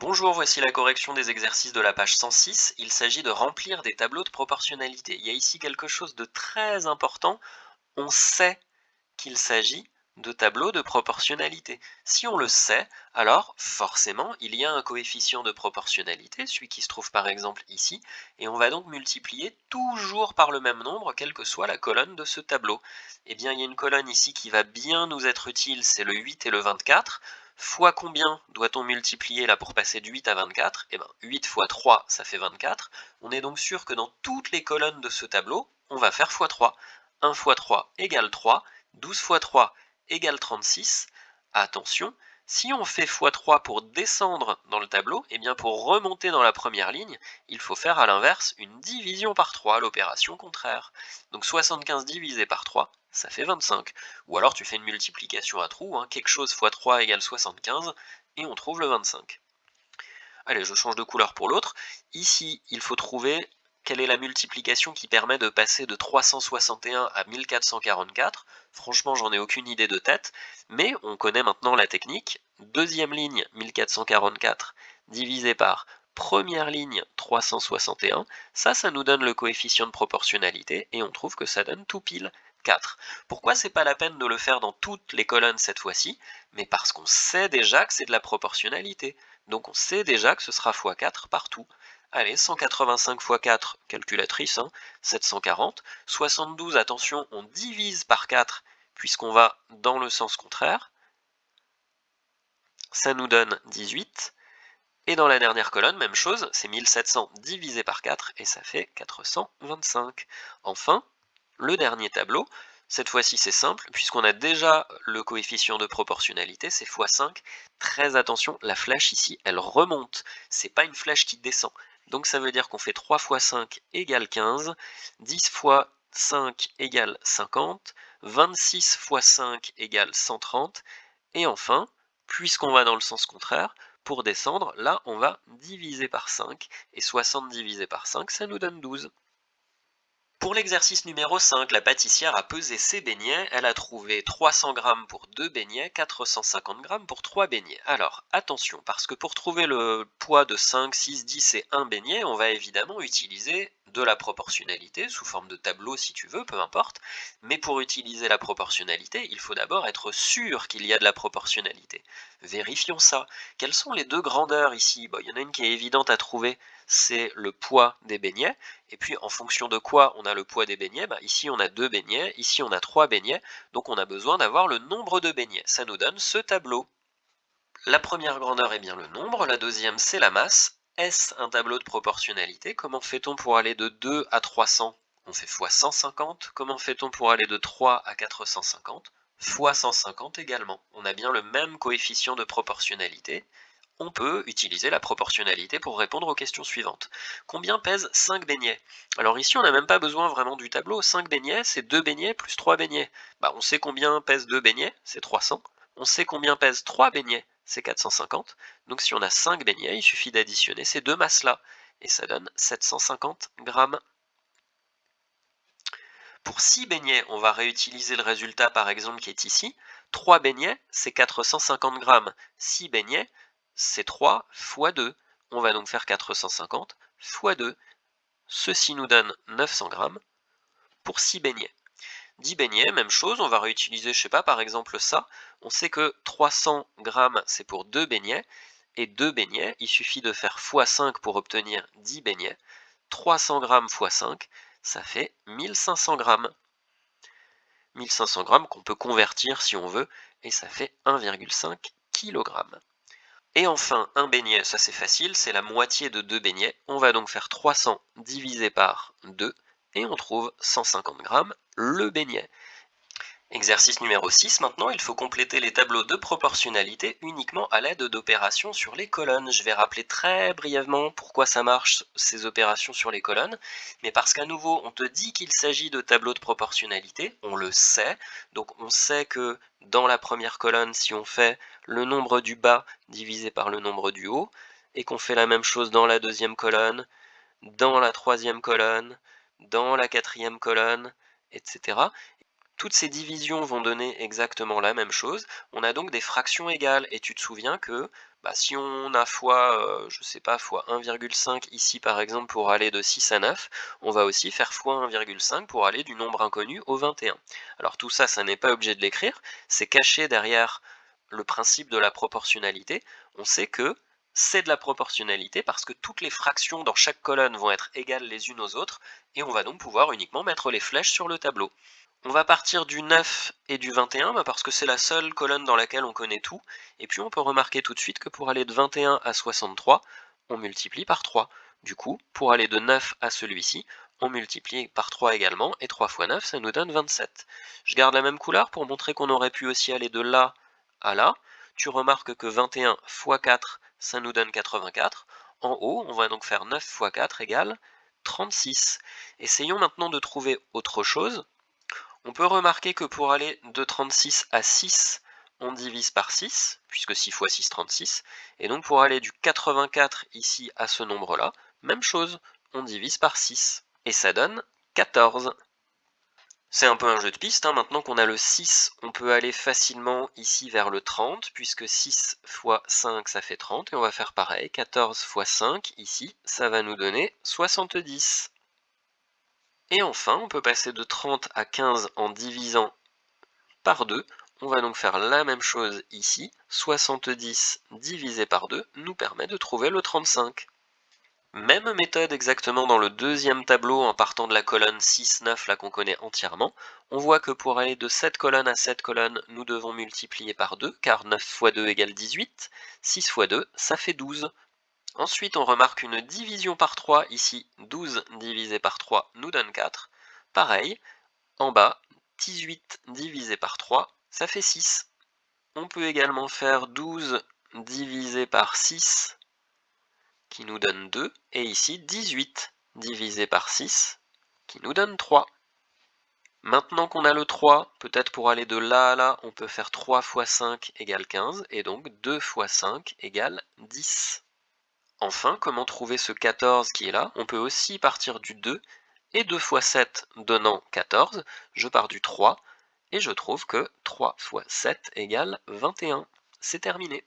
Bonjour, voici la correction des exercices de la page 106. Il s'agit de remplir des tableaux de proportionnalité. Il y a ici quelque chose de très important. On sait qu'il s'agit de tableaux de proportionnalité. Si on le sait, alors forcément il y a un coefficient de proportionnalité, celui qui se trouve par exemple ici, et on va donc multiplier toujours par le même nombre, quelle que soit la colonne de ce tableau. Eh bien il y a une colonne ici qui va bien nous être utile, c'est le 8 et le 24. Fois combien doit-on multiplier là pour passer de 8 à 24? Eh bien 8 fois 3 ça fait 24. On est donc sûr que dans toutes les colonnes de ce tableau, on va faire fois 3. 1 fois 3 égale 3. 12 fois 3 égale 36. Attention, si on fait x3 pour descendre dans le tableau, et bien pour remonter dans la première ligne, il faut faire à l'inverse une division par 3, l'opération contraire. Donc 75 divisé par 3, ça fait 25. Ou alors tu fais une multiplication à trous, quelque chose fois 3 égale 75, et on trouve le 25. Allez, je change de couleur pour l'autre. Ici, il faut trouver quelle est la multiplication qui permet de passer de 361 à 1444. Franchement, j'en ai aucune idée de tête, mais on connaît maintenant la technique. Deuxième ligne, 1444 divisé par première ligne, 361. Ça nous donne le coefficient de proportionnalité, et on trouve que ça donne tout pile 4. Pourquoi c'est pas la peine de le faire dans toutes les colonnes cette fois-ci? Mais parce qu'on sait déjà que c'est de la proportionnalité. Donc on sait déjà que ce sera x4 partout. Allez, 185 x 4, calculatrice, 740. 72, attention, on divise par 4 puisqu'on va dans le sens contraire. Ça nous donne 18. Et dans la dernière colonne, même chose, c'est 1700 divisé par 4 et ça fait 425. Enfin, le dernier tableau, cette fois-ci c'est simple, puisqu'on a déjà le coefficient de proportionnalité, c'est x5. Très attention, la flèche ici, elle remonte, c'est pas une flèche qui descend. Donc ça veut dire qu'on fait 3 fois 5 égale 15, 10 fois 5 égale 50, 26 fois 5 égale 130, et enfin, puisqu'on va dans le sens contraire, pour descendre, là on va diviser par 5, et 60 divisé par 5, ça nous donne 12. Pour l'exercice numéro 5, la pâtissière a pesé ses beignets, elle a trouvé 300 g pour 2 beignets, 450 g pour 3 beignets. Alors attention, parce que pour trouver le poids de 5, 6, 10 et 1 beignet, on va évidemment utiliser de la proportionnalité, sous forme de tableau si tu veux, peu importe. Mais pour utiliser la proportionnalité, il faut d'abord être sûr qu'il y a de la proportionnalité. Vérifions ça. Quelles sont les deux grandeurs ici? Il y en a une qui est évidente à trouver, c'est le poids des beignets. Et puis en fonction de quoi on a le poids des beignets, ici on a 2 beignets, ici on a 3 beignets, donc on a besoin d'avoir le nombre de beignets. Ça nous donne ce tableau. La première grandeur est bien le nombre, la deuxième c'est la masse. Est-ce un tableau de proportionnalité? Comment fait-on pour aller de 2 à 300? On fait x 150. Comment fait-on pour aller de 3 à 450? X 150 également. On a bien le même coefficient de proportionnalité. On peut utiliser la proportionnalité pour répondre aux questions suivantes. Combien pèsent 5 beignets? Alors ici, on n'a même pas besoin vraiment du tableau. 5 beignets, c'est 2 beignets plus 3 beignets. On sait combien pèse 2 beignets, c'est 300. On sait combien pèse 3 beignets, c'est 450. Donc si on a 5 beignets, il suffit d'additionner ces deux masses-là. Et ça donne 750 grammes. Pour 6 beignets, on va réutiliser le résultat par exemple qui est ici. 3 beignets, c'est 450 grammes. 6 beignets, c'est 3 fois 2. On va donc faire 450 fois 2. Ceci nous donne 900 grammes pour 6 beignets. 10 beignets, même chose, on va réutiliser, je sais pas, par exemple ça. On sait que 300 grammes, c'est pour 2 beignets. Et 2 beignets, il suffit de faire x5 pour obtenir 10 beignets. 300 grammes x 5, ça fait 1500 grammes. 1500 grammes qu'on peut convertir si on veut, et ça fait 1,5 kg. Et enfin, un beignet, ça c'est facile, c'est la moitié de 2 beignets. On va donc faire 300 divisé par 2, et on trouve 150 grammes, le beignet. Exercice numéro 6, maintenant, il faut compléter les tableaux de proportionnalité uniquement à l'aide d'opérations sur les colonnes. Je vais rappeler très brièvement pourquoi ça marche, ces opérations sur les colonnes, mais parce qu'à nouveau, on te dit qu'il s'agit de tableaux de proportionnalité, on le sait, donc on sait que dans la première colonne, si on fait le nombre du bas divisé par le nombre du haut, et qu'on fait la même chose dans la deuxième colonne, dans la troisième colonne, dans la quatrième colonne, etc., Toutes ces divisions vont donner exactement la même chose. On a donc des fractions égales. Et tu te souviens que si on a fois, je sais pas, fois 1,5 ici par exemple pour aller de 6 à 9, on va aussi faire fois 1,5 pour aller du nombre inconnu au 21. Alors tout ça, ça n'est pas obligé de l'écrire, c'est caché derrière le principe de la proportionnalité. On sait que c'est de la proportionnalité parce que toutes les fractions dans chaque colonne vont être égales les unes aux autres, et on va donc pouvoir uniquement mettre les flèches sur le tableau. On va partir du 9 et du 21 parce que c'est la seule colonne dans laquelle on connaît tout, et puis on peut remarquer tout de suite que pour aller de 21 à 63, on multiplie par 3. Du coup, pour aller de 9 à celui-ci, on multiplie par 3 également, et 3 fois 9, ça nous donne 27. Je garde la même couleur pour montrer qu'on aurait pu aussi aller de là à là. Tu remarques que 21 fois 4, ça nous donne 84. En haut, on va donc faire 9 fois 4 égale 36. Essayons maintenant de trouver autre chose. On peut remarquer que pour aller de 36 à 6, on divise par 6, puisque 6 fois 6, 36. Et donc pour aller du 84 ici à ce nombre-là, même chose, on divise par 6. Et ça donne 14. C'est un peu un jeu de piste, hein. Maintenant qu'on a le 6, on peut aller facilement ici vers le 30, puisque 6 fois 5, ça fait 30, et on va faire pareil, 14 fois 5, ici, ça va nous donner 70. Et enfin, on peut passer de 30 à 15 en divisant par 2. On va donc faire la même chose ici. 70 divisé par 2 nous permet de trouver le 35. Même méthode exactement dans le deuxième tableau en partant de la colonne 6, 9, là qu'on connaît entièrement. On voit que pour aller de cette colonne à cette colonne, nous devons multiplier par 2, car 9 fois 2 égale 18. 6 fois 2, ça fait 12. Ensuite, on remarque une division par 3, ici 12 divisé par 3 nous donne 4. Pareil, en bas, 18 divisé par 3, ça fait 6. On peut également faire 12 divisé par 6, qui nous donne 2, et ici 18 divisé par 6, qui nous donne 3. Maintenant qu'on a le 3, peut-être pour aller de là à là, on peut faire 3 fois 5 égale 15, et donc 2 fois 5 égale 10. Enfin, comment trouver ce 14 qui est là? On peut aussi partir du 2, et 2 fois 7 donnant 14, je pars du 3, et je trouve que 3 fois 7 égale 21. C'est terminé.